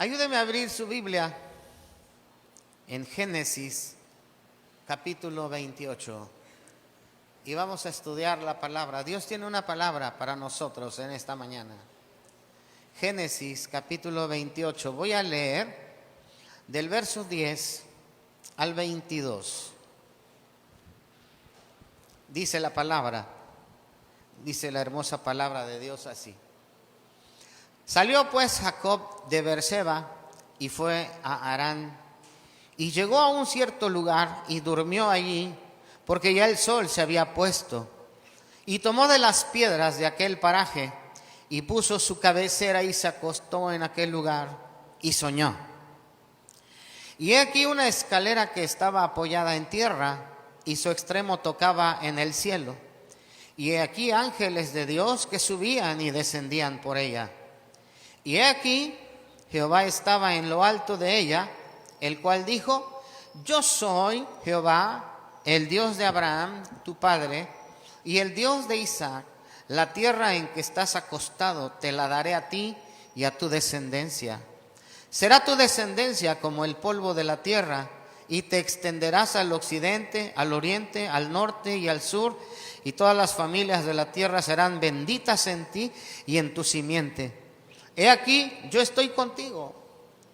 Ayúdeme a abrir su Biblia en Génesis capítulo 28 y vamos a estudiar la palabra. Dios tiene una palabra para nosotros en esta mañana. Génesis capítulo 28. Voy a leer del verso 10 al 22. Dice la palabra, dice la hermosa palabra de Dios así. Salió pues Jacob de Beerseba y fue a Harán, y llegó a un cierto lugar y durmió allí, porque ya el sol se había puesto. Y tomó de las piedras de aquel paraje y puso su cabecera y se acostó en aquel lugar y soñó. Y he aquí una escalera que estaba apoyada en tierra y su extremo tocaba en el cielo. Y he aquí ángeles de Dios que subían y descendían por ella. Y he aquí Jehová estaba en lo alto de ella, el cual dijo: Yo soy Jehová, el Dios de Abraham, tu padre, y el Dios de Isaac. La tierra en que estás acostado te la daré a ti y a tu descendencia. Será tu descendencia como el polvo de la tierra, y te extenderás al occidente, al oriente, al norte y al sur, y todas las familias de la tierra serán benditas en ti y en tu simiente. He aquí, yo estoy contigo,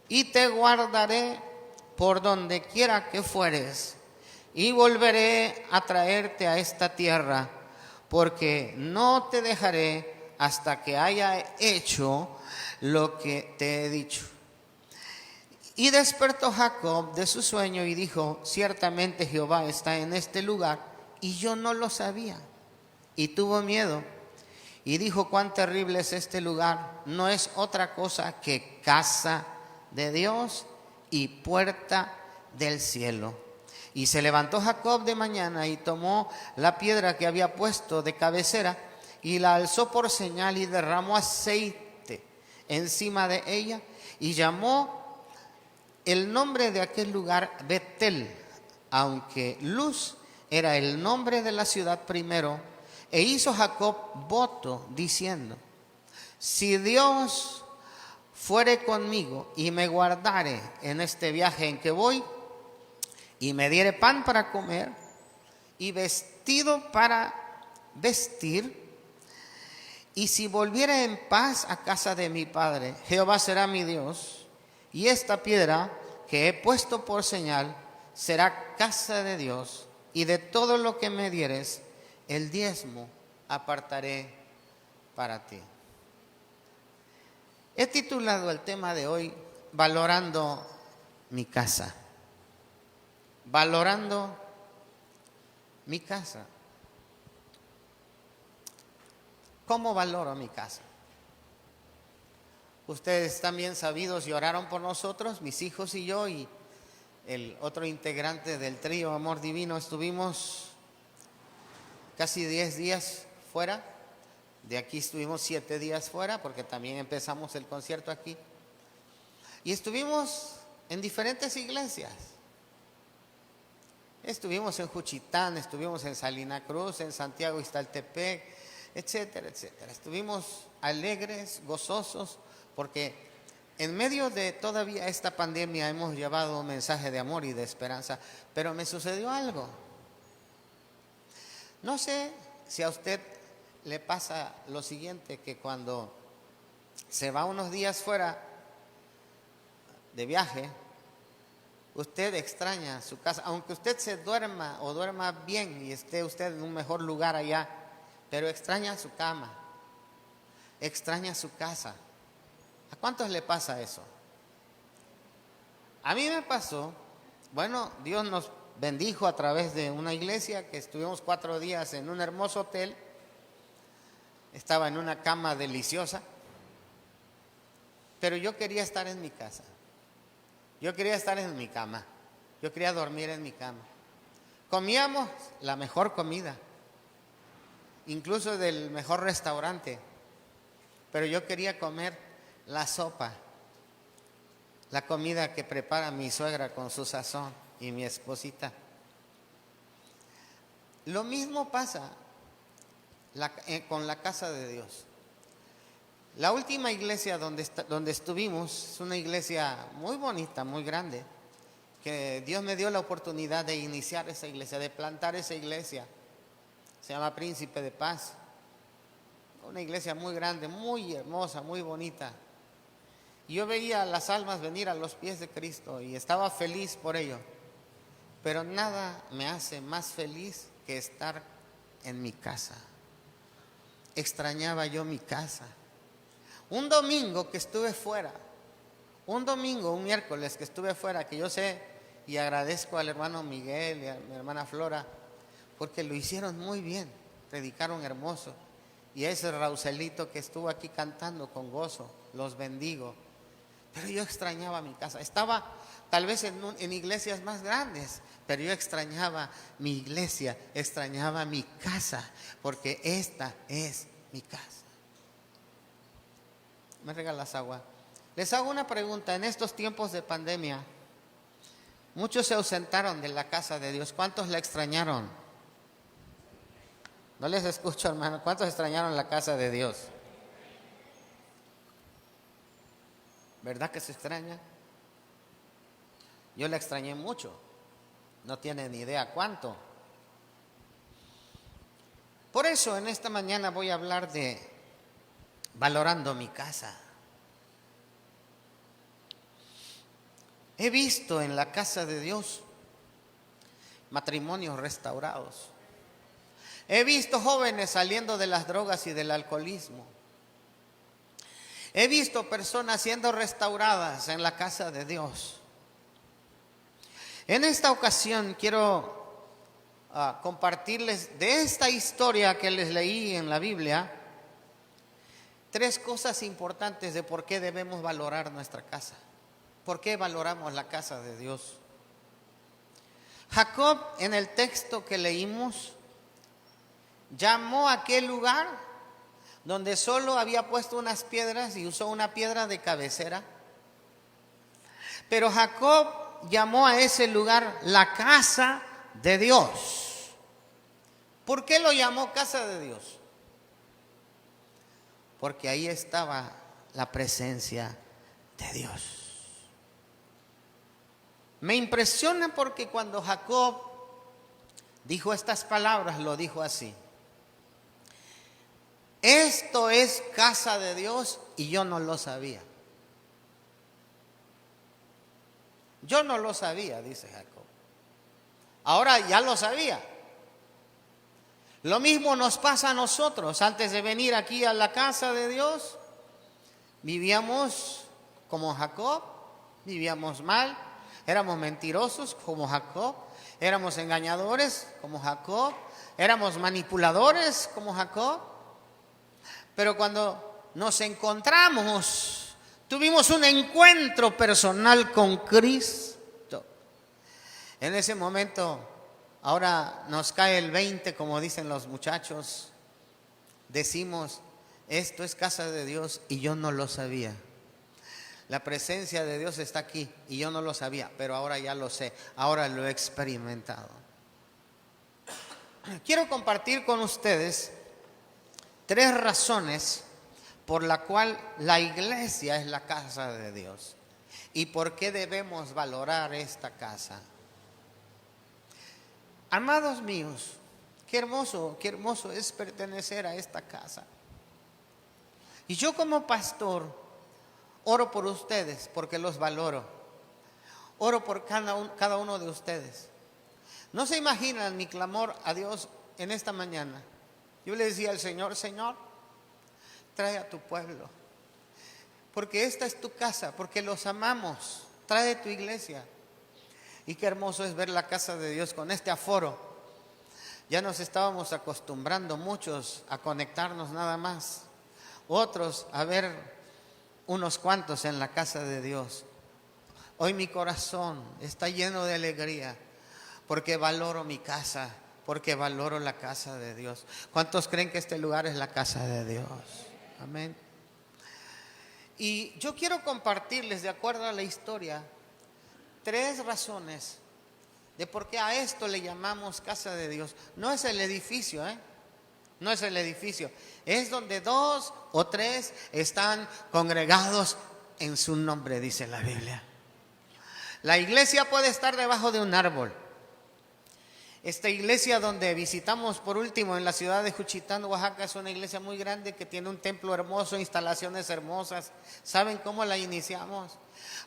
y te guardaré por donde quiera que fueres, y volveré a traerte a esta tierra, porque no te dejaré hasta que haya hecho lo que te he dicho. Y despertó Jacob de su sueño y dijo: Ciertamente Jehová está en este lugar, y yo no lo sabía. Y tuvo miedo, y dijo: Cuán terrible es este lugar, no es otra cosa que casa de Dios y puerta del cielo. Y se levantó Jacob de mañana y tomó la piedra que había puesto de cabecera y la alzó por señal y derramó aceite encima de ella y llamó el nombre de aquel lugar Betel, aunque Luz era el nombre de la ciudad primero. E hizo Jacob voto diciendo: Si Dios fuere conmigo y me guardare en este viaje en que voy, y me diere pan para comer y vestido para vestir, y si volviere en paz a casa de mi padre, Jehová será mi Dios, y esta piedra que he puesto por señal será casa de Dios, y de todo lo que me dieres, el diezmo apartaré para ti. He titulado el tema de hoy: Valorando mi casa. Valorando mi casa. ¿Cómo valoro mi casa? Ustedes están bien sabidos y oraron por nosotros, mis hijos y yo, y el otro integrante del trío Amor Divino. Estuvimos casi 10 días fuera. De aquí estuvimos 7 días fuera, porque también empezamos el concierto aquí. Y estuvimos en diferentes iglesias. Estuvimos en Juchitán, estuvimos en Salina Cruz, en Santiago Ixtaltepec, etcétera, etcétera. Estuvimos alegres, gozosos, porque en medio de todavía esta pandemia hemos llevado un mensaje de amor y de esperanza. Pero me sucedió algo. No sé si a usted le pasa lo siguiente, que cuando se va unos días fuera de viaje, usted extraña su casa, aunque usted se duerma o duerma bien y esté usted en un mejor lugar allá, pero extraña su cama, extraña su casa. ¿A cuántos le pasa eso? A mí me pasó. Bueno, Dios nos bendijo a través de una iglesia que estuvimos 4 días en un hermoso hotel. Estaba en una cama deliciosa, pero yo quería estar en mi casa. Yo quería estar en mi cama. Yo quería dormir en mi cama. Comíamos la mejor comida, incluso del mejor restaurante, pero yo quería comer la sopa, la comida que prepara mi suegra con su sazón y mi esposita. Lo mismo pasa con la casa de Dios. La última iglesia donde estuvimos es una iglesia muy bonita, muy grande, que Dios me dio la oportunidad de iniciar esa iglesia, de plantar esa iglesia. Se llama Príncipe de Paz. Una iglesia muy grande, muy hermosa, muy bonita. Y yo veía a las almas venir a los pies de Cristo y estaba feliz por ello. Pero nada me hace más feliz que estar en mi casa. Extrañaba yo mi casa. Un domingo que estuve fuera, un miércoles que estuve fuera, que yo sé y agradezco al hermano Miguel y a mi hermana Flora, porque lo hicieron muy bien, predicaron hermoso. Y ese Rauselito que estuvo aquí cantando con gozo, los bendigo. Pero yo extrañaba mi casa. Estaba tal vez en iglesias más grandes, pero yo extrañaba mi iglesia, extrañaba mi casa, porque esta es mi casa. ¿Me regalas agua? Les hago una pregunta. En estos tiempos de pandemia, muchos se ausentaron de la casa de Dios. ¿Cuántos la extrañaron? No les escucho, hermano. ¿Cuántos extrañaron la casa de Dios? ¿Verdad que se extraña? Yo la extrañé mucho. No tienen ni idea cuánto. Por eso en esta mañana voy a hablar de valorando mi casa. He visto en la casa de Dios matrimonios restaurados. He visto jóvenes saliendo de las drogas y del alcoholismo. He visto personas siendo restauradas en la casa de Dios. En esta ocasión quiero compartirles de esta historia que les leí en la Biblia 3 cosas importantes de por qué debemos valorar nuestra casa. ¿Por qué valoramos la casa de Dios? Jacob, en el texto que leímos, llamó a aquel lugar donde solo había puesto unas piedras y usó una piedra de cabecera. Pero Jacob llamó a ese lugar la casa de Dios. ¿Por qué lo llamó casa de Dios? Porque ahí estaba la presencia de Dios. Me impresiona porque cuando Jacob dijo estas palabras, lo dijo así: esto es casa de Dios, y yo no lo sabía. Yo no lo sabía, dice Jacob. Ahora ya lo sabía. Lo mismo nos pasa a nosotros. Antes de venir aquí a la casa de Dios, vivíamos como Jacob, vivíamos mal, éramos mentirosos como Jacob, éramos engañadores como Jacob, éramos manipuladores como Jacob. Pero cuando nos encontramos, tuvimos un encuentro personal con Cristo. En ese momento, ahora nos cae el 20, como dicen los muchachos. Decimos, esto es casa de Dios, y yo no lo sabía. La presencia de Dios está aquí y yo no lo sabía, pero ahora ya lo sé, ahora lo he experimentado. Quiero compartir con ustedes 3 razones por la cual la iglesia es la casa de Dios y por qué debemos valorar esta casa. Amados míos, qué hermoso es pertenecer a esta casa. Y yo como pastor oro por ustedes porque los valoro. Oro por cada uno de ustedes. No se imaginan mi clamor a Dios en esta mañana. Yo le decía al Señor, Señor, trae a tu pueblo, porque esta es tu casa, porque los amamos. Trae tu iglesia. Y qué hermoso es ver la casa de Dios con este aforo. Ya nos estábamos acostumbrando muchos a conectarnos nada más, otros a ver unos cuantos en la casa de Dios. Hoy mi corazón está lleno de alegría porque valoro mi casa, porque valoro la casa de Dios. ¿Cuántos creen que este lugar es la casa de Dios? Amén. Y yo quiero compartirles, de acuerdo a la historia, 3 razones de por qué a esto le llamamos casa de Dios. No es el edificio, No es el edificio, es donde 2 o 3 están congregados en su nombre, dice la Biblia. La iglesia puede estar debajo de un árbol. Esta iglesia donde visitamos por último en la ciudad de Juchitán, Oaxaca, es una iglesia muy grande que tiene un templo hermoso, instalaciones hermosas. ¿Saben cómo la iniciamos?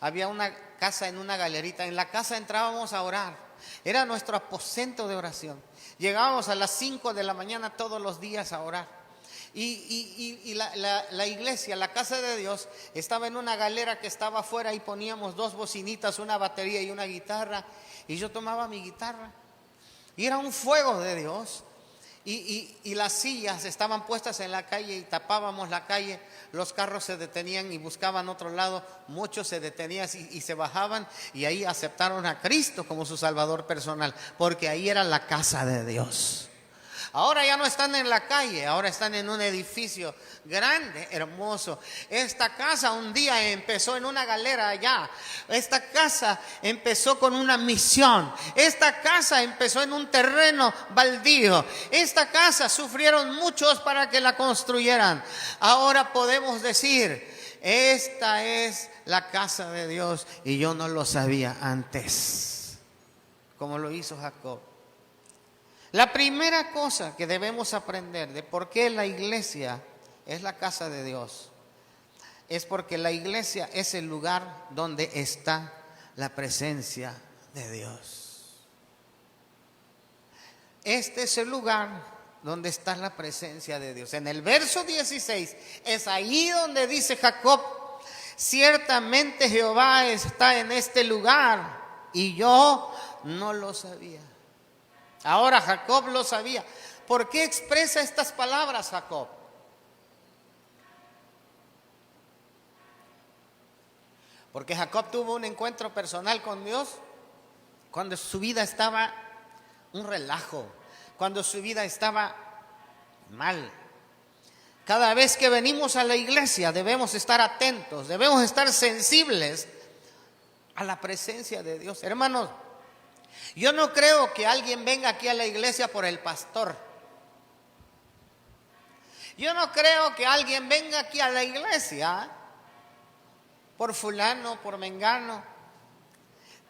Había una casa en una galerita. En la casa entrábamos a orar. Era nuestro aposento de oración. Llegábamos a las 5 de la mañana todos los días a orar. Y la iglesia, la casa de Dios, estaba en una galera que estaba afuera y poníamos 2 bocinitas, una batería y una guitarra. Y yo tomaba mi guitarra. Y era un fuego de Dios. Y las sillas estaban puestas en la calle y tapábamos la calle. Los carros se detenían y buscaban otro lado. Muchos se detenían y se bajaban y ahí aceptaron a Cristo como su Salvador personal, porque ahí era la casa de Dios. Ahora ya no están en la calle, ahora están en un edificio grande, hermoso. Esta casa un día empezó en una galera allá. Esta casa empezó con una misión. Esta casa empezó en un terreno baldío. Esta casa sufrieron muchos para que la construyeran. Ahora podemos decir, esta es la casa de Dios y yo no lo sabía antes, como lo hizo Jacob. La primera cosa que debemos aprender de por qué la iglesia es la casa de Dios es porque la iglesia es el lugar donde está la presencia de Dios. Este es el lugar donde está la presencia de Dios. En el verso 16 es ahí donde dice Jacob: ciertamente Jehová está en este lugar y yo no lo sabía. Ahora Jacob lo sabía. ¿Por qué expresa estas palabras Jacob? Porque Jacob tuvo un encuentro personal con Dios cuando su vida estaba un relajo, cuando su vida estaba mal. Cada vez que venimos a la iglesia debemos estar atentos, debemos estar sensibles a la presencia de Dios. Hermanos, yo no creo que alguien venga aquí a la iglesia por el pastor. Yo no creo que alguien venga aquí a la iglesia por fulano, por mengano.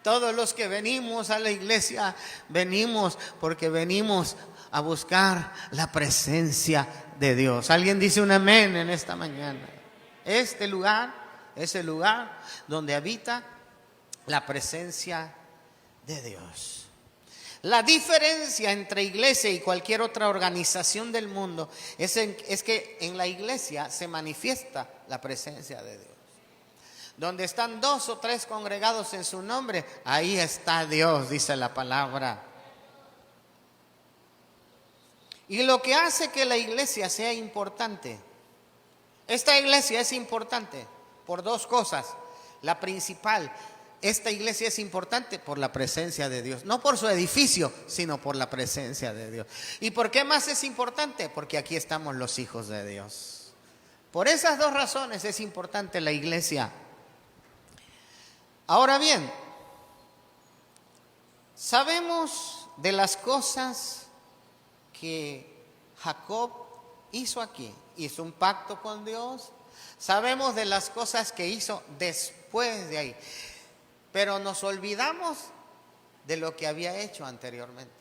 Todos los que venimos a la iglesia venimos porque venimos a buscar la presencia de Dios. ¿Alguien dice un amén en esta mañana? Este lugar es el lugar donde habita la presencia de Dios. La diferencia entre iglesia y cualquier otra organización del mundo es que en la iglesia se manifiesta la presencia de Dios. Donde están 2 o 3 congregados en su nombre, ahí está Dios, dice la palabra. Y lo que hace que la iglesia sea importante, esta iglesia es importante por 2 cosas. La principal, esta iglesia es importante por la presencia de Dios, no por su edificio, sino por la presencia de Dios. ¿Y por qué más es importante? Porque aquí estamos los hijos de Dios. Por esas 2 razones es importante la iglesia. Ahora bien, sabemos de las cosas que Jacob hizo aquí. Hizo un pacto con Dios. Sabemos de las cosas que hizo después de ahí. Pero nos olvidamos de lo que había hecho anteriormente.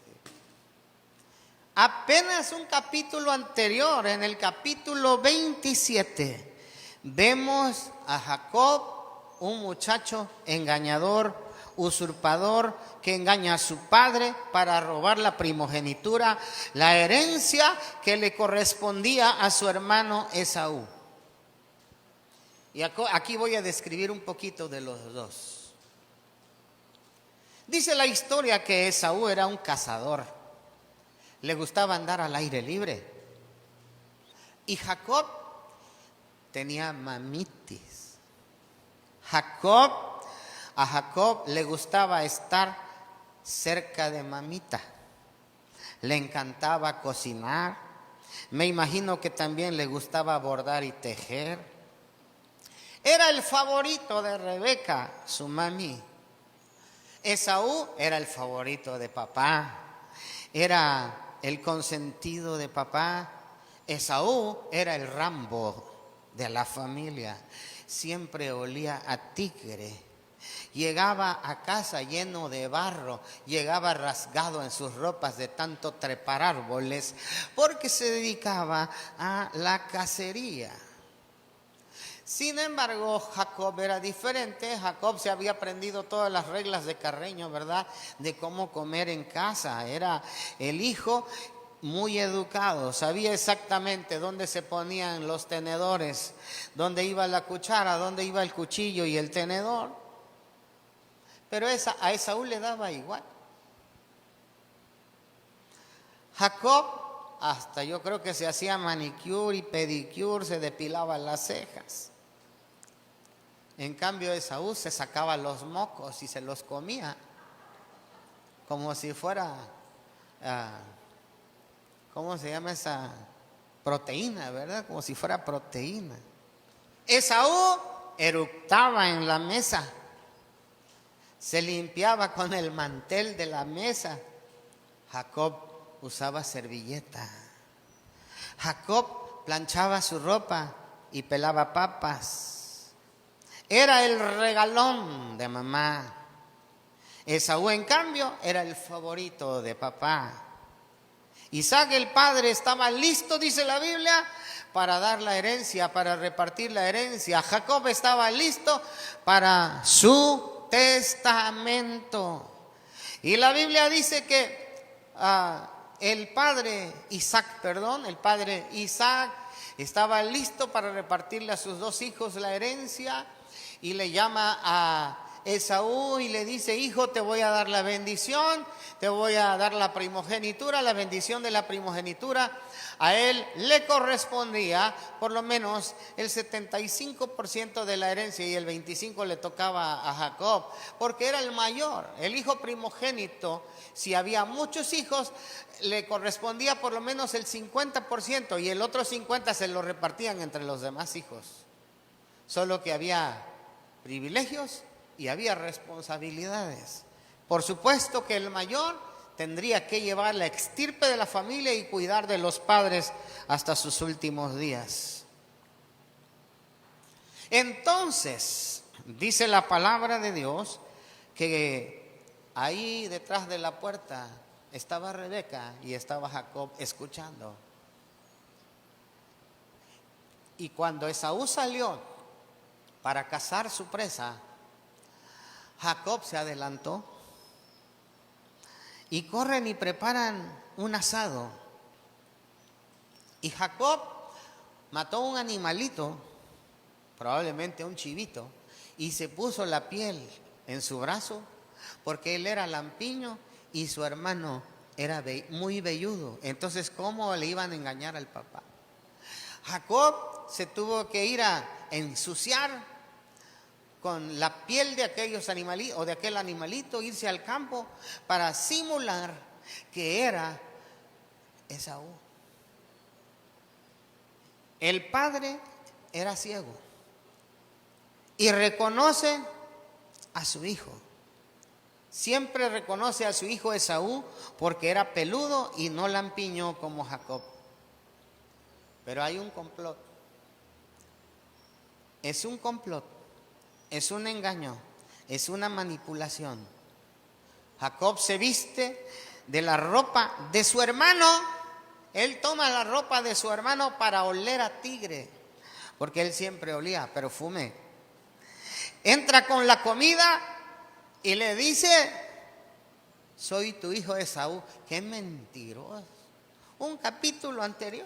Apenas un capítulo anterior, en el capítulo 27, vemos a Jacob, un muchacho engañador, usurpador, que engaña a su padre para robar la primogenitura, la herencia que le correspondía a su hermano Esaú. Y aquí voy a describir un poquito de los 2. Dice la historia que Esaú era un cazador, le gustaba andar al aire libre. Y Jacob tenía mamitis. A Jacob le gustaba estar cerca de mamita. Le encantaba cocinar. Me imagino que también le gustaba bordar y tejer. Era el favorito de Rebeca, su mami. Esaú era el favorito de papá. Era el consentido de papá. Esaú era el Rambo de la familia. Siempre olía a tigre. Llegaba a casa lleno de barro, llegaba rasgado en sus ropas de tanto trepar árboles, porque se dedicaba a la cacería. Sin embargo, Jacob era diferente. Jacob se había aprendido todas las reglas de Carreño, ¿verdad? De cómo comer en casa. Era el hijo muy educado, sabía exactamente dónde se ponían los tenedores, dónde iba la cuchara, dónde iba el cuchillo y el tenedor. Pero a Esaú le daba igual. Jacob hasta yo creo que se hacía manicure y pedicure, se depilaba las cejas. En cambio Esaú se sacaba los mocos y se los comía como si fuera, ¿cómo se llama esa proteína, verdad? Como si fuera proteína. Esaú eructaba en la mesa, se limpiaba con el mantel de la mesa. Jacob usaba servilleta. Jacob planchaba su ropa y pelaba papas. Era el regalón de mamá. Esaú, en cambio, era el favorito de papá. Isaac, el padre, estaba listo, dice la Biblia, para dar la herencia, para repartir la herencia. Jacob estaba listo para su testamento. Y la Biblia dice que el padre Isaac estaba listo para repartirle a sus dos hijos la herencia, y le llama a Esaú y le dice: hijo, te voy a dar la bendición, te voy a dar la primogenitura, la bendición de la primogenitura. A él le correspondía por lo menos el 75% de la herencia, y el 25% le tocaba a Jacob, porque era el mayor, el hijo primogénito. Si había muchos hijos, le correspondía por lo menos el 50%, y el otro 50% se lo repartían entre los demás hijos. Solo que había privilegios y había responsabilidades. Por supuesto que el mayor tendría que llevar la extirpe de la familia y cuidar de los padres hasta sus últimos días. Entonces, dice la palabra de Dios que ahí detrás de la puerta estaba Rebeca y estaba Jacob escuchando. Y cuando Esaú salió para cazar su presa, Jacob se adelantó y corren y preparan un asado. Y Jacob mató un animalito, probablemente un chivito, y se puso la piel en su brazo, porque él era lampiño y su hermano era muy velludo. Entonces, ¿cómo le iban a engañar al papá? Jacob se tuvo que ir a ensuciar con la piel de aquellos animalitos o de aquel animalito, irse al campo para simular que era Esaú. El padre era ciego y reconoce a su hijo. Siempre reconoce a su hijo Esaú porque era peludo y no lampiño como Jacob. Pero hay un complot. Es un complot. Es un engaño, es una manipulación. Jacob se viste de la ropa de su hermano. Él toma la ropa de su hermano para oler a tigre, porque él siempre olía a perfume. Entra con la comida y le dice: soy tu hijo Esaú. ¡Qué mentiroso! Un capítulo anterior: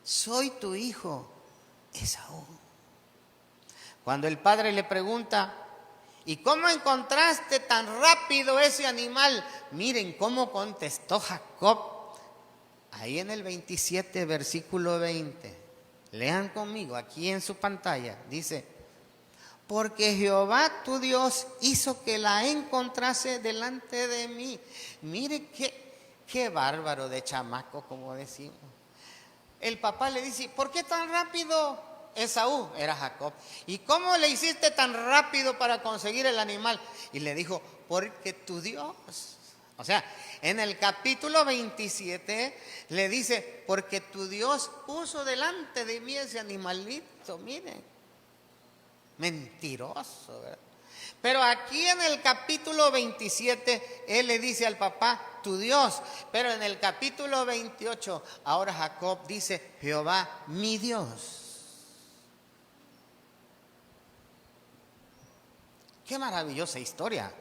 soy tu hijo Esaú. Cuando el padre le pregunta: ¿y cómo encontraste tan rápido ese animal? Miren cómo contestó Jacob. Ahí en el 27, versículo 20. Lean conmigo aquí en su pantalla. Dice: porque Jehová tu Dios hizo que la encontrase delante de mí. Mire qué bárbaro de chamaco, como decimos. El papá le dice: ¿por qué tan rápido? Esaú era Jacob. ¿Y cómo le hiciste tan rápido para conseguir el animal? Y le dijo: porque tu Dios. O sea, en el capítulo 27 le dice, porque tu Dios puso delante de mí ese animalito, miren, mentiroso, ¿verdad? Pero aquí en el capítulo 27, él le dice al papá, tu Dios. Pero en el capítulo 28, ahora Jacob dice, Jehová, mi Dios. Qué maravillosa historia.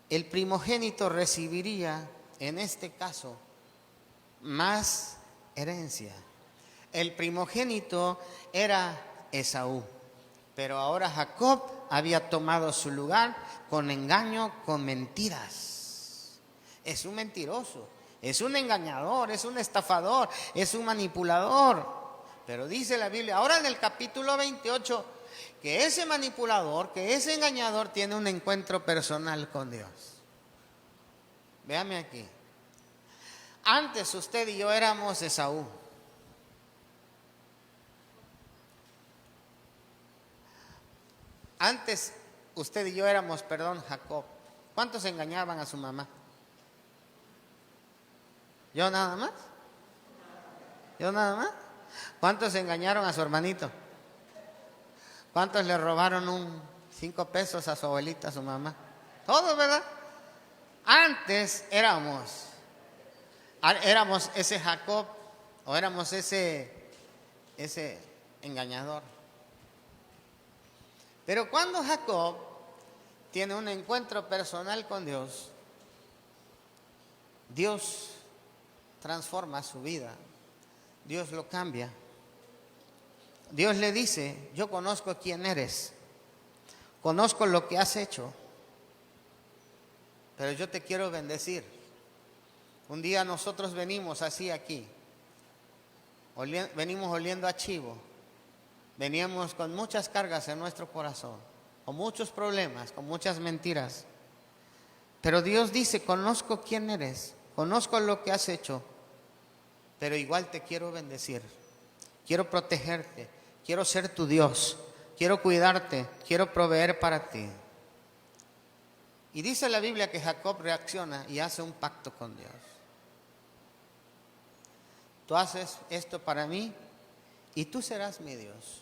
El primogénito recibiría, en este caso, más herencia. El primogénito era Esaú, pero ahora Jacob había tomado su lugar con engaño, con mentiras. Es un mentiroso, es un engañador, es un estafador, es un manipulador. Pero dice la Biblia, ahora en el capítulo 28, que ese manipulador, que ese engañador tiene un encuentro personal con Dios. Véame aquí. Antes usted y yo éramos Esaú. Antes usted y yo éramos, Jacob. ¿Cuántos engañaban a su mamá? ¿Yo nada más? ¿Yo nada más? ¿Cuántos engañaron a su hermanito? ¿Cuántos le robaron 5 pesos a su abuelita, a su mamá? Todos, ¿verdad? Antes éramos ese Jacob o éramos ese engañador. Pero cuando Jacob tiene un encuentro personal con Dios, Dios transforma su vida, Dios lo cambia. Dios le dice, yo conozco quién eres, conozco lo que has hecho, pero yo te quiero bendecir. Un día nosotros venimos así aquí, venimos oliendo a chivo, veníamos con muchas cargas en nuestro corazón, con muchos problemas, con muchas mentiras. Pero Dios dice, conozco quién eres, conozco lo que has hecho, pero igual te quiero bendecir, quiero protegerte, quiero ser tu Dios, quiero cuidarte, quiero proveer para ti. Y dice la Biblia que Jacob reacciona y hace un pacto con Dios. Tú haces esto para mí y tú serás mi Dios.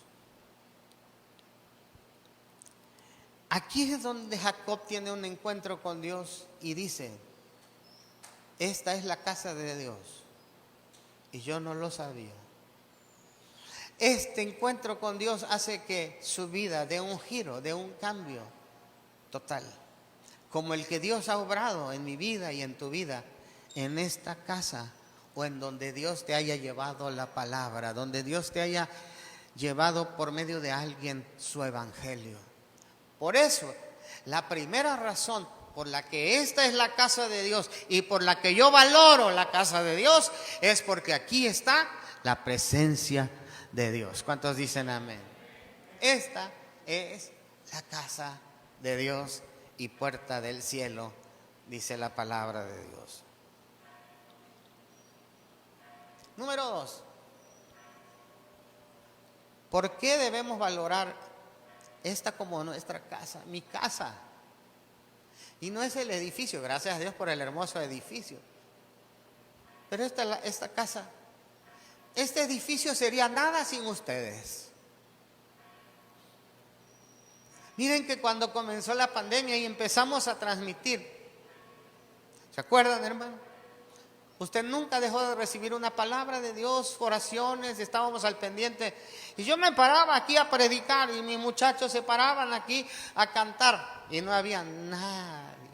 Aquí es donde Jacob tiene un encuentro con Dios y dice, esta es la casa de Dios. Y yo no lo sabía. Este encuentro con Dios hace que su vida dé un giro, dé un cambio total. Como el que Dios ha obrado en mi vida y en tu vida, en esta casa o en donde Dios te haya llevado la palabra, donde Dios te haya llevado por medio de alguien su evangelio. Por eso, la primera razón por la que esta es la casa de Dios y por la que yo valoro la casa de Dios es porque aquí está la presencia de Dios. ¿Cuántos dicen amén? Esta es la casa de Dios y puerta del cielo, dice la palabra de Dios. Número 2. ¿Por qué debemos valorar esta como nuestra casa? Mi casa. Y no es el edificio, gracias a Dios por el hermoso edificio. Pero esta casa, este edificio sería nada sin ustedes. Miren que cuando comenzó la pandemia y empezamos a transmitir, ¿se acuerdan, hermano? Usted nunca dejó de recibir una palabra de Dios, oraciones, estábamos al pendiente. Y yo me paraba aquí a predicar y mis muchachos se paraban aquí a cantar y no había nadie.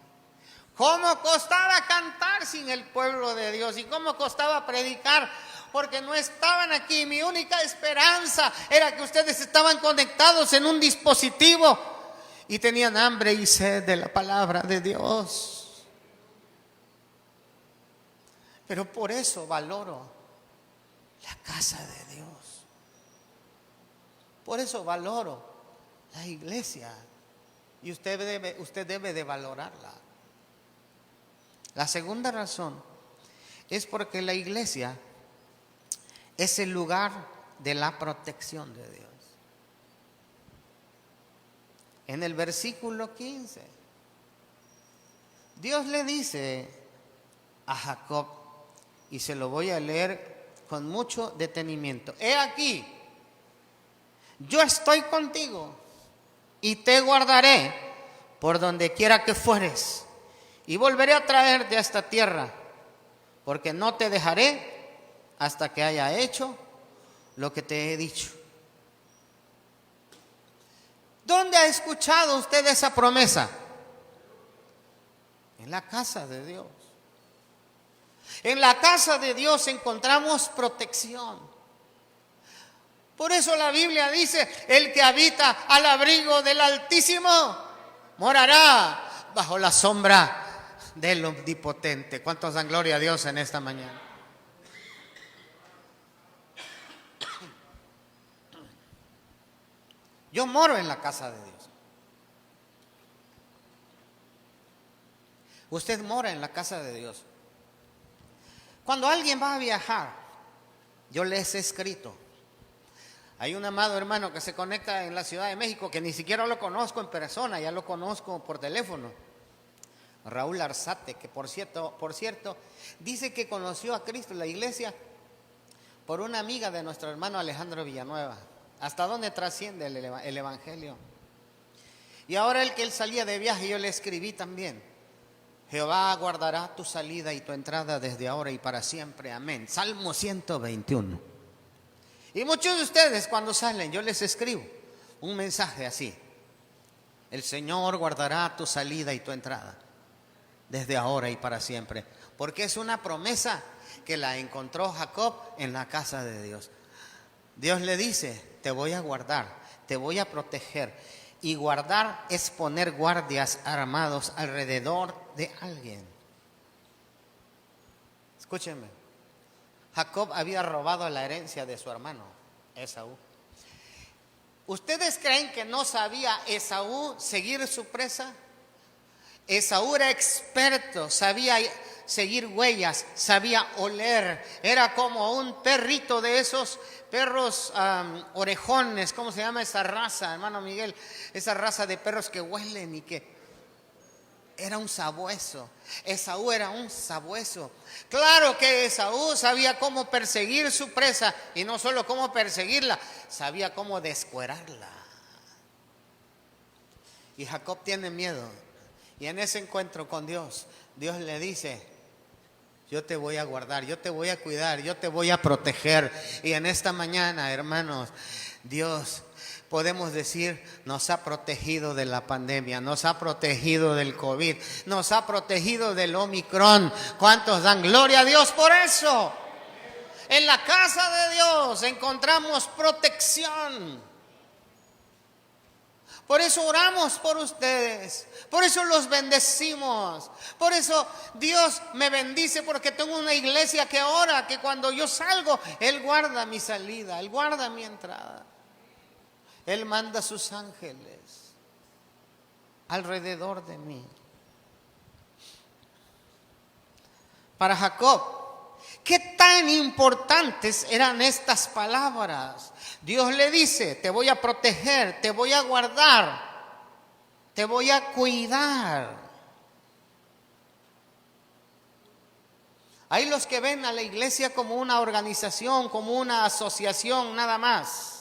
¿Cómo costaba cantar sin el pueblo de Dios? ¿Y cómo costaba predicar? Porque no estaban aquí. Mi única esperanza era que ustedes estaban conectados en un dispositivo y tenían hambre y sed de la palabra de Dios. Pero por eso valoro la casa de Dios. Por eso valoro la iglesia. Y usted debe de valorarla. La segunda razón es porque la iglesia es el lugar de la protección de Dios. en el versículo 15. Dios le dice a Jacob, y se lo voy a leer con mucho detenimiento: he aquí, yo estoy contigo y te guardaré por donde quiera que fueres, y volveré a traerte a esta tierra, porque no te dejaré hasta que haya hecho lo que te he dicho. ¿Dónde ha escuchado usted esa promesa? En la casa de Dios. En la casa de Dios encontramos protección. Por eso la Biblia dice: el que habita al abrigo del Altísimo morará bajo la sombra del Omnipotente. ¿Cuántos dan gloria a Dios en esta mañana? Yo moro en la casa de Dios. Usted mora en la casa de Dios. Cuando alguien va a viajar, yo les he escrito. Hay un amado hermano que se conecta en la Ciudad de México, que ni siquiera lo conozco en persona, ya lo conozco por teléfono. Raúl Arzate, que por cierto, dice que conoció a Cristo en la iglesia por una amiga de nuestro hermano Alejandro Villanueva. ¿Hasta dónde trasciende el evangelio? Y ahora que él salía de viaje, yo le escribí también: Jehová guardará tu salida y tu entrada desde ahora y para siempre. Amén. Salmo 121. Y muchos de ustedes, cuando salen, yo les escribo un mensaje así: el Señor guardará tu salida y tu entrada desde ahora y para siempre. Porque es una promesa que la encontró Jacob en la casa de Dios. Dios le dice: te voy a guardar, te voy a proteger. Y guardar es poner guardias armados alrededor de alguien. Escúchenme. Jacob había robado la herencia de su hermano Esaú. ¿Ustedes creen que no sabía Esaú seguir su presa? Esaú era experto, sabía seguir huellas, sabía oler. Era como un perrito de esos perros orejones. ¿Cómo se llama esa raza, hermano Miguel? Esa raza de perros que huelen y que... Era un sabueso. Esaú era un sabueso. Claro que Esaú sabía cómo perseguir su presa, y no solo cómo perseguirla, sabía cómo descuerarla. Y Jacob tiene miedo. Y en ese encuentro con Dios, Dios le dice: yo te voy a guardar, yo te voy a cuidar, yo te voy a proteger. Y en esta mañana, hermanos, Dios, podemos decir, nos ha protegido de la pandemia, nos ha protegido del COVID, nos ha protegido del Omicron. ¿Cuántos dan gloria a Dios por eso? En la casa de Dios encontramos protección. Por eso oramos por ustedes, por eso los bendecimos, por eso Dios me bendice, porque tengo una iglesia que ora, que cuando yo salgo, Él guarda mi salida, Él guarda mi entrada. Él manda a sus ángeles alrededor de mí. Para Jacob, ¿qué tan importantes eran estas palabras? Dios le dice: te voy a proteger, te voy a guardar, te voy a cuidar. Hay los que ven a la iglesia como una organización, como una asociación, nada más.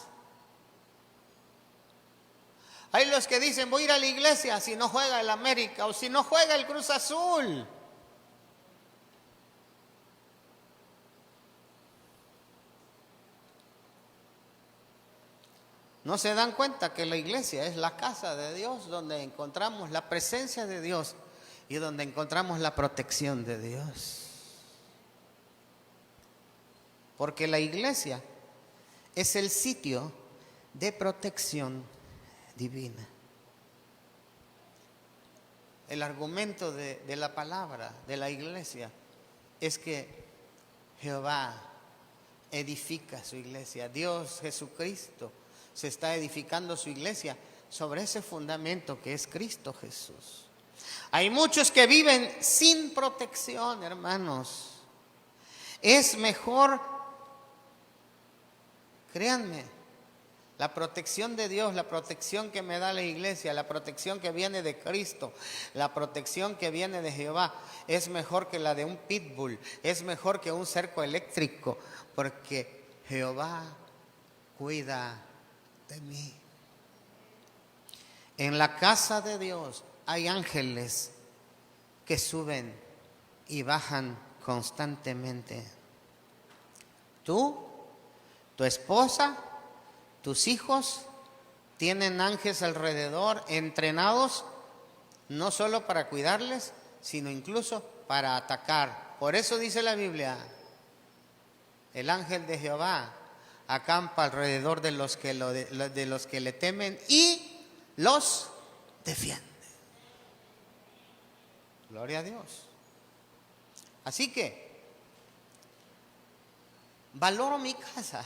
Hay los que dicen: voy a ir a la iglesia si no juega el América o si no juega el Cruz Azul. ¿No se dan cuenta que la iglesia es la casa de Dios, donde encontramos la presencia de Dios y donde encontramos la protección de Dios? Porque la iglesia es el sitio de protección divina. El argumento de la palabra de la iglesia es que Jehová edifica su iglesia. Dios Jesucristo se está edificando su iglesia sobre ese fundamento que es Cristo Jesús. Hay muchos que viven sin protección, hermanos. Es mejor, créanme, La protección de Dios, la protección que me da la iglesia, la protección que viene de Cristo, la protección que viene de Jehová, es mejor que la de un pitbull, es mejor que un cerco eléctrico, porque Jehová cuida de mí. En la casa de Dios hay ángeles que suben y bajan constantemente. Tú, tu esposa, tus hijos tienen ángeles alrededor entrenados, no solo para cuidarles, sino incluso para atacar. Por eso dice la Biblia, el ángel de Jehová acampa alrededor de los que le temen y los defiende. Gloria a Dios. Así que valoro mi casa,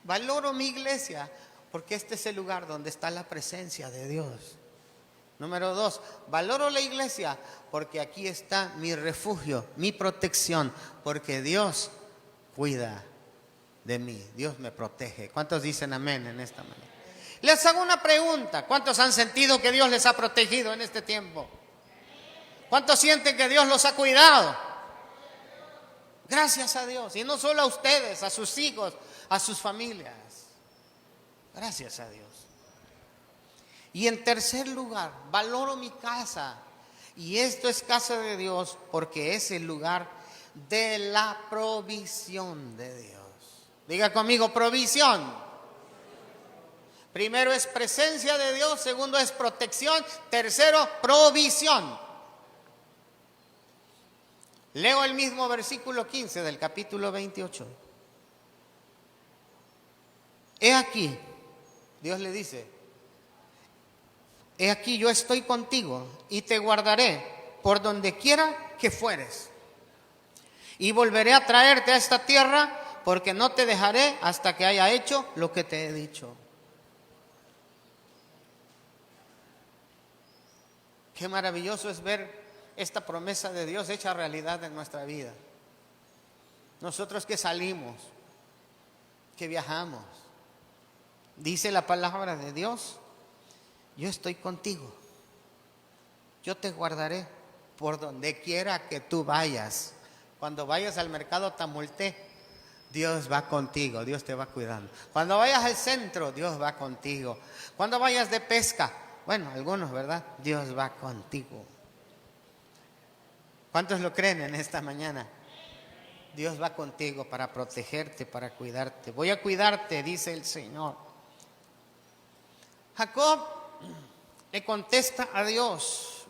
valoro mi iglesia, porque este es el lugar donde está la presencia de Dios. Número 2, valoro la iglesia porque aquí está mi refugio, mi protección, porque Dios cuida de mí, Dios me protege. ¿Cuántos dicen amén en esta mañana? Les hago una pregunta, ¿cuántos han sentido que Dios les ha protegido en este tiempo? ¿Cuántos sienten que Dios los ha cuidado? Gracias a Dios, y no solo a ustedes, a sus hijos, a sus familias. Gracias a Dios. Y en tercer lugar, valoro mi casa. Y esto es casa de Dios porque es el lugar de la provisión de Dios. Diga conmigo, provisión. Primero es presencia de Dios, segundo es protección, tercero, provisión. Leo el mismo versículo 15 del capítulo 28. He aquí, Dios le dice, he aquí yo estoy contigo y te guardaré por donde quiera que fueres. Y volveré a traerte a esta tierra porque no te dejaré hasta que haya hecho lo que te he dicho. Qué maravilloso es ver esta promesa de Dios hecha realidad en nuestra vida. Nosotros que salimos, que viajamos, dice la palabra de Dios, yo estoy contigo, yo te guardaré por donde quiera que tú vayas. Cuando vayas al mercado Tamulté, Dios va contigo, Dios te va cuidando. Cuando vayas al centro, Dios va contigo. Cuando vayas de pesca, bueno, algunos, ¿verdad? Dios va contigo. ¿Cuántos lo creen en esta mañana? Dios va contigo para protegerte, para cuidarte. Voy a cuidarte, dice el Señor. Jacob le contesta a Dios: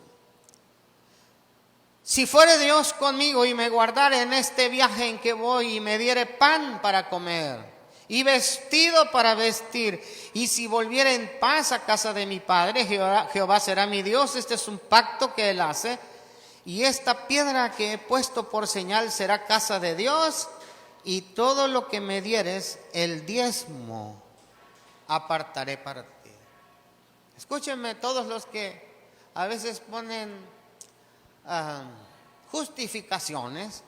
si fuere Dios conmigo y me guardare en este viaje en que voy y me diere pan para comer y vestido para vestir, y si volviere en paz a casa de mi padre, Jehová será mi Dios. Este es un pacto que él hace. Y esta piedra que he puesto por señal será casa de Dios, y todo lo que me dieres, el diezmo, apartaré para ti. Escúchenme todos los que a veces ponen justificaciones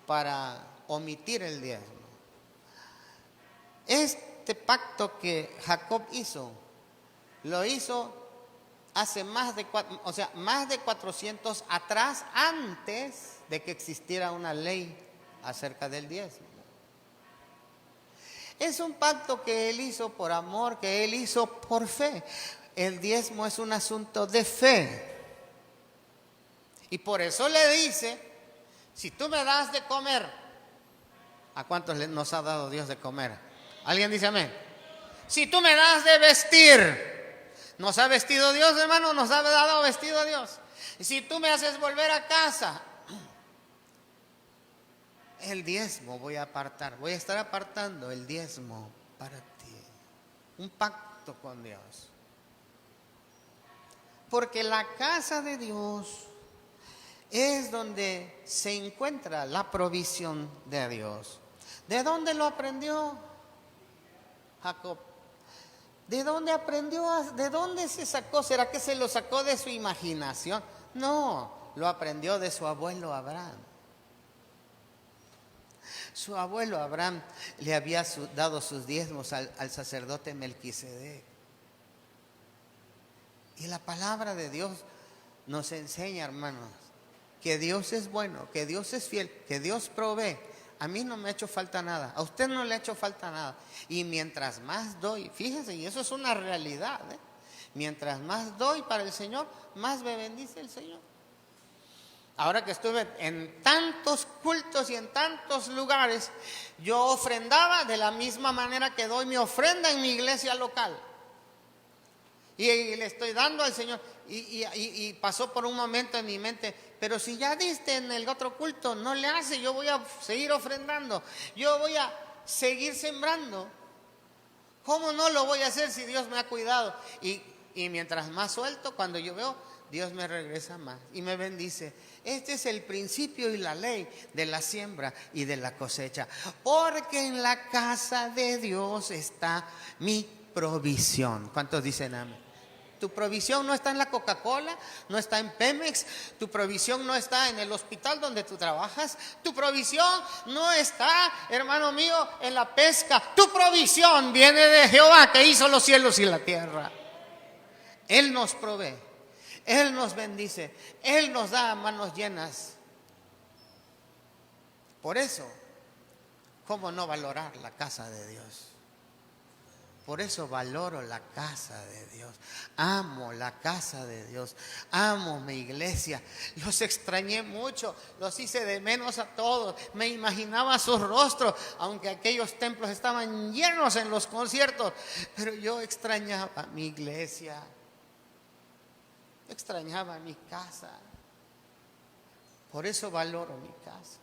para omitir el diezmo. Este pacto que Jacob hizo, lo hizo hace más de 400 atrás, antes de que existiera una ley acerca del diezmo. Es un pacto que él hizo por amor, que él hizo por fe. El diezmo es un asunto de fe. Y por eso le dice, si tú me das de comer, ¿a cuántos nos ha dado Dios de comer? ¿Alguien dice amén? Si tú me das de vestir, ¿nos ha vestido Dios, hermano? ¿Nos ha dado vestido Dios? Y si tú me haces volver a casa, el diezmo voy a apartar. Voy a estar apartando el diezmo para ti. Un pacto con Dios. Porque la casa de Dios es donde se encuentra la provisión de Dios. ¿De dónde lo aprendió Jacob? ¿De dónde aprendió? ¿De dónde se sacó? ¿Será que se lo sacó de su imaginación? No, lo aprendió de su abuelo Abraham. su abuelo Abraham le había dado sus diezmos al sacerdote Melquisedec. Y la palabra de Dios nos enseña, hermanos, que Dios es bueno, que Dios es fiel, que Dios provee. A mí no me ha hecho falta nada, a usted no le ha hecho falta nada. Y mientras más doy, fíjese, y eso es una realidad, mientras más doy para el Señor, más me bendice el Señor. Ahora que estuve en tantos cultos y en tantos lugares, yo ofrendaba de la misma manera que doy mi ofrenda en mi iglesia local. Y le estoy dando al Señor. Y pasó por un momento en mi mente, pero si ya diste en el otro culto, no le hace, yo voy a seguir ofrendando, yo voy a seguir sembrando. ¿Cómo no lo voy a hacer si Dios me ha cuidado? Y mientras más suelto, cuando yo veo, Dios me regresa más y me bendice. Este es el principio y la ley de la siembra y de la cosecha. Porque en la casa de Dios está mi provisión. ¿Cuántos dicen amén? Tu provisión no está en la Coca-Cola, no está en Pemex, tu provisión no está en el hospital donde tú trabajas, tu provisión no está, hermano mío, en la pesca. Tu provisión viene de Jehová que hizo los cielos y la tierra. Él nos provee, Él nos bendice, Él nos da manos llenas. Por eso, ¿cómo no valorar la casa de Dios? Por eso valoro la casa de Dios. Amo la casa de Dios. Amo mi iglesia. Los extrañé mucho. Los hice de menos a todos. Me imaginaba sus rostros, aunque aquellos templos estaban llenos en los conciertos. Pero yo extrañaba mi iglesia. Extrañaba mi casa. Por eso valoro mi casa.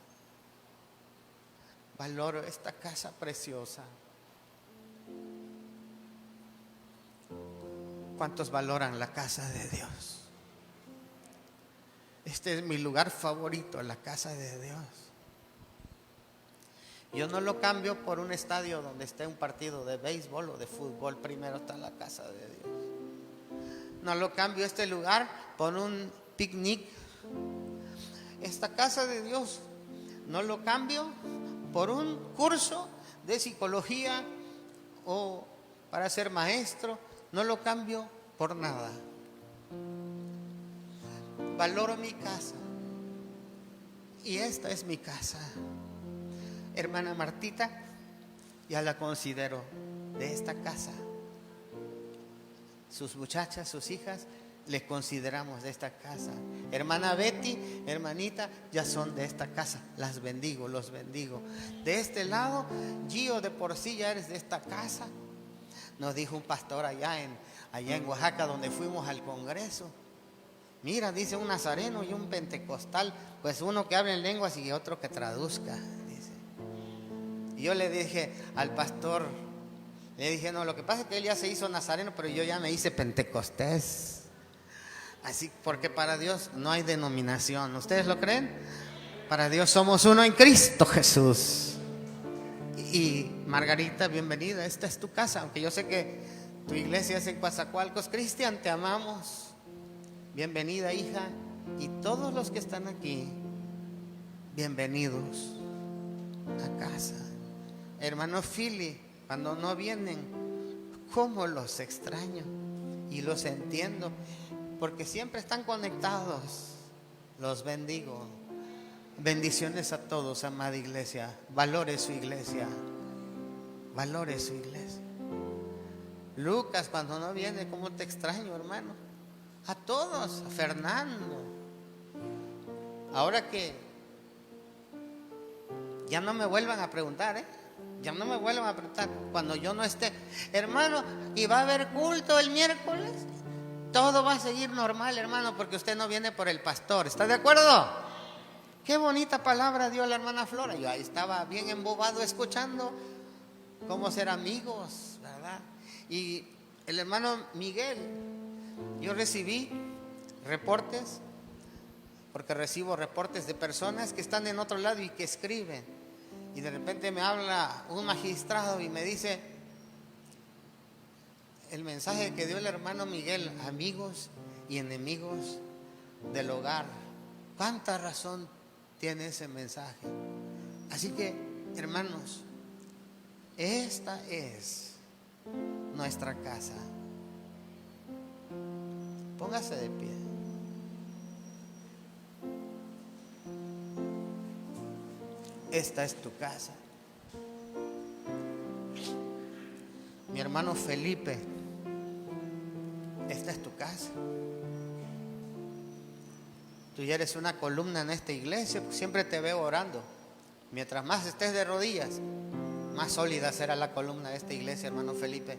Valoro esta casa preciosa. ¿Cuántos valoran la casa de Dios? Este es mi lugar favorito, la casa de Dios. Yo no lo cambio por un estadio donde esté un partido de béisbol o de fútbol. Primero está la casa de Dios. No lo cambio este lugar por un picnic. Esta casa de Dios no lo cambio por un curso de psicología o para ser maestro. No lo cambio por nada. Valoro mi casa. Y esta es mi casa. Hermana Martita, ya la considero de esta casa. Sus muchachas, sus hijas, les consideramos de esta casa. Hermana Betty, hermanita, ya son de esta casa. Las bendigo, los bendigo. De este lado, Gio, de por sí ya eres de esta casa. Nos dijo un pastor allá en Oaxaca, donde fuimos al congreso. Mira, dice un nazareno y un pentecostal, pues uno que hable en lenguas y otro que traduzca, dice. Y yo le dije al pastor, le dije, no, lo que pasa es que él ya se hizo nazareno, pero yo ya me hice pentecostés. Así, porque para Dios no hay denominación. ¿Ustedes lo creen? Para Dios somos uno en Cristo Jesús. Y Margarita, bienvenida, esta es tu casa, aunque yo sé que tu iglesia es en Coatzacoalcos. Cristian, te amamos. Bienvenida, hija. Y todos los que están aquí, bienvenidos a casa. Hermano Philly, cuando no vienen, ¿cómo los extraño? Y los entiendo, porque siempre están conectados. Los bendigo. Bendiciones a todos, amada iglesia. Valore su iglesia. Valore su iglesia. Lucas, cuando no viene, ¿cómo te extraño, hermano? A todos, a Fernando. Ahora que ya no me vuelvan a preguntar, ya no me vuelvan a preguntar cuando yo no esté. Hermano, ¿y va a haber culto el miércoles? Todo va a seguir normal, hermano, porque usted no viene por el pastor. ¿Está de acuerdo? Qué bonita palabra dio la hermana Flora. Yo ahí estaba bien embobado escuchando cómo ser amigos, ¿verdad? Y el hermano Miguel, yo recibí reportes, porque recibo reportes de personas que están en otro lado y que escriben. Y de repente me habla un magistrado y me dice el mensaje que dio el hermano Miguel: amigos y enemigos del hogar. ¿Cuánta razón tiene ese mensaje? Así que Hermanos, esta es nuestra casa. Póngase de pie. Esta es tu casa. Mi hermano Felipe, esta es tu casa. Tú ya eres una columna en esta iglesia, siempre te veo orando. Mientras más estés de rodillas, más sólida será la columna de esta iglesia, hermano Felipe.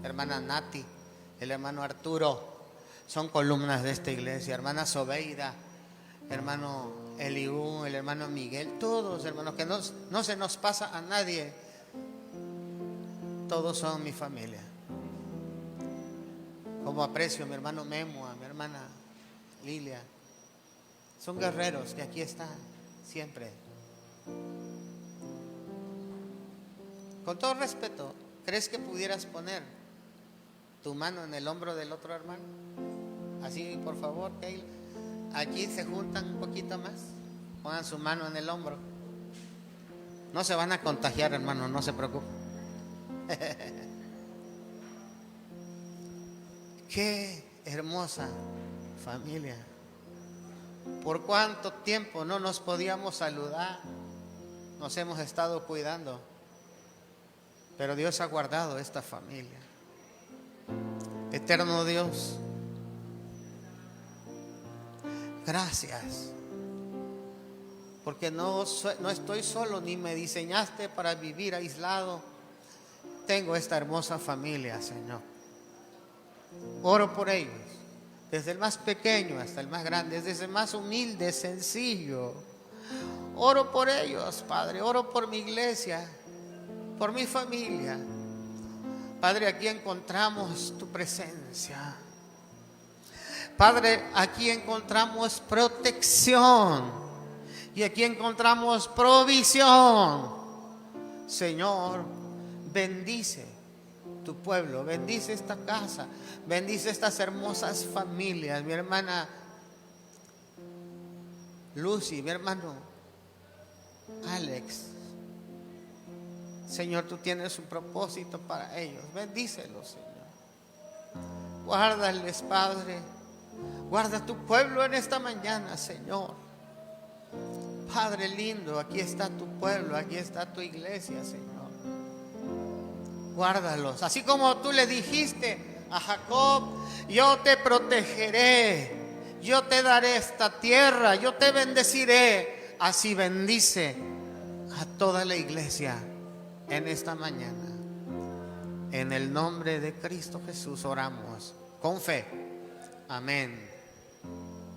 Hermana Nati, el hermano Arturo, son columnas de esta iglesia. Hermana Sobeida, hermano Eliú, el hermano Miguel, todos hermanos, que no se nos pasa a nadie. Todos son mi familia. Como aprecio a mi hermano Memo, a mi hermana Lilia. Son guerreros que aquí están siempre. Con todo respeto, ¿crees que pudieras poner tu mano en el hombro del otro hermano? Así, por favor, Keila. Aquí se juntan un poquito más. Pongan su mano en el hombro. No se van a contagiar, hermano, no se preocupen. Qué hermosa familia. ¿Por cuánto tiempo no nos podíamos saludar? Nos hemos estado cuidando. Pero Dios ha guardado esta familia. Eterno Dios, gracias. Porque no estoy solo, ni me diseñaste para vivir aislado. Tengo esta hermosa familia, Señor. Oro por ellos, desde el más pequeño hasta el más grande, desde el más humilde, sencillo. Oro por ellos, Padre. Oro por mi iglesia, por mi familia. Padre, aquí encontramos tu presencia. Padre, aquí encontramos protección y aquí encontramos provisión. Señor, bendice tu pueblo, bendice esta casa, bendice estas hermosas familias. Mi hermana Lucy, mi hermano Alex. Señor, tú tienes un propósito para ellos. Bendícelos, Señor. Guárdales, Padre. Guarda tu pueblo en esta mañana, Señor. Padre lindo, aquí está tu pueblo, aquí está tu iglesia, Señor. Guárdalos. Así como tú le dijiste a Jacob, yo te protegeré, yo te daré esta tierra, yo te bendeciré. Así bendice a toda la iglesia en esta mañana. En el nombre de Cristo Jesús oramos con fe. Amén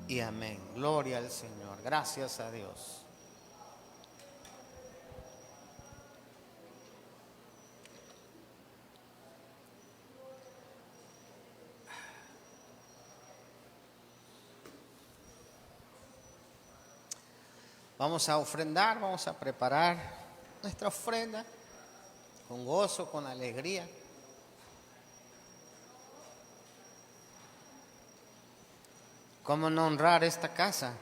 y amén. Gloria al Señor. Gracias a Dios. Vamos a ofrendar, vamos a preparar nuestra ofrenda con gozo, con alegría. ¿Cómo no honrar esta casa?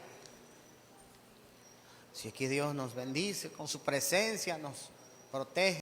Si aquí Dios nos bendice con su presencia, nos protege.